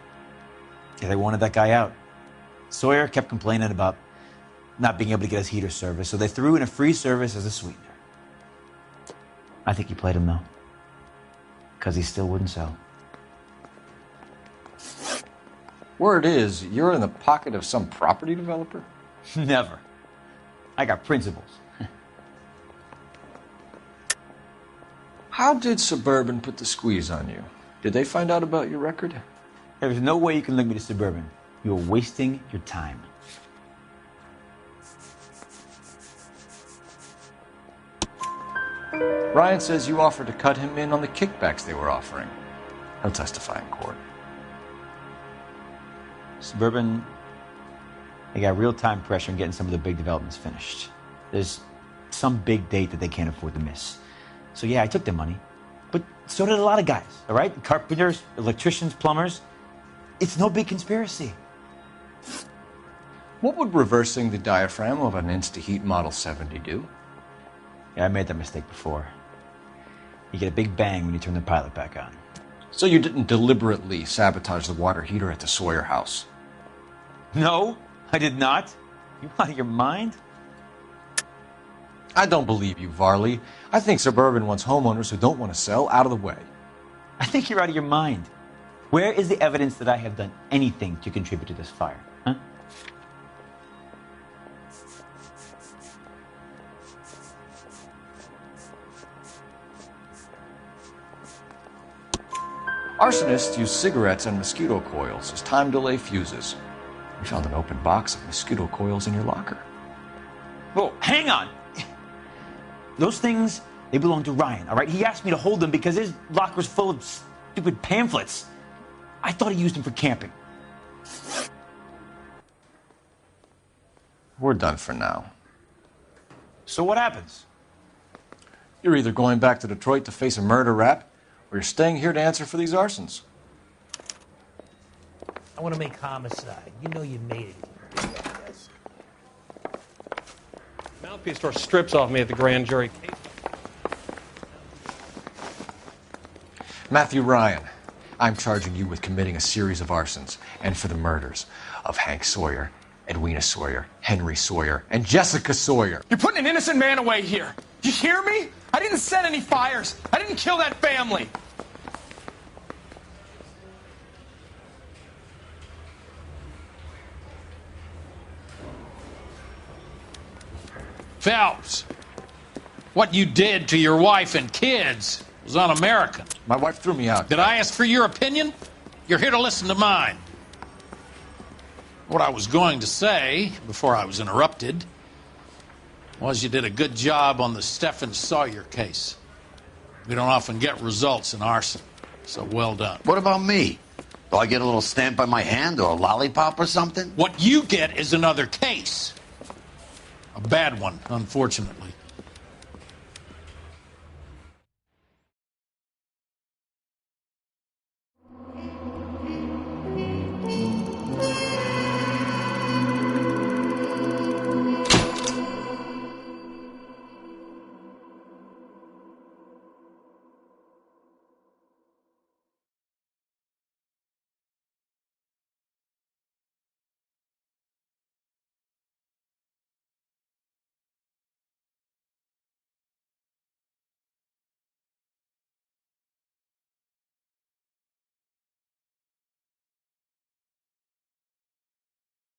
yeah, they wanted that guy out. Sawyer kept complaining about not being able to get his heater service, so they threw in a free service as a sweetener. I think he played him, though. Because he still wouldn't sell. Word is, you're in the pocket of some property developer? Never. I got principles. How did Suburban put the squeeze on you? Did they find out about your record? There's no way you can link me to Suburban. You're wasting your time. Ryan says you offered to cut him in on the kickbacks they were offering. He'll testify in court. Suburban, they got real-time pressure on getting some of the big developments finished. There's some big date that they can't afford to miss. So yeah, I took their money. But so did a lot of guys, all right? Carpenters, electricians, plumbers. It's no big conspiracy. What would reversing the diaphragm of an Insta-Heat Model 70 do? Yeah, I made that mistake before. You get a big bang when you turn the pilot back on. So you didn't deliberately sabotage the water heater at the Sawyer house? No, I did not. You out of your mind? I don't believe you, Varley. I think Suburban wants homeowners who don't want to sell out of the way. I think you're out of your mind. Where is the evidence that I have done anything to contribute to this fire? Huh? Arsonists use cigarettes and mosquito coils as time delay fuses. We found an open box of mosquito coils in your locker. Whoa, hang on! Those things, they belong to Ryan, all right? He asked me to hold them because his locker's full of stupid pamphlets. I thought he used them for camping. We're done for now. So what happens? You're either going back to Detroit to face a murder rap, or you're staying here to answer for these arsons. I want to make homicide. You know you made it. Mouthpiece tore strips off me at the grand jury. Matthew Ryan, I'm charging you with committing a series of arsons and for the murders of Hank Sawyer, Edwina Sawyer, Henry Sawyer, and Jessica Sawyer. You're putting an innocent man away here. You hear me? I didn't set any fires. I didn't kill that family. Phelps, what you did to your wife and kids was un-American. My wife threw me out. Did I ask for your opinion? You're here to listen to mine. What I was going to say, before I was interrupted, was you did a good job on the Stephen Sawyer case. We don't often get results in arson, so well done. What about me? Do I get a little stamp by my hand or a lollipop or something? What you get is another case. A bad one, unfortunately.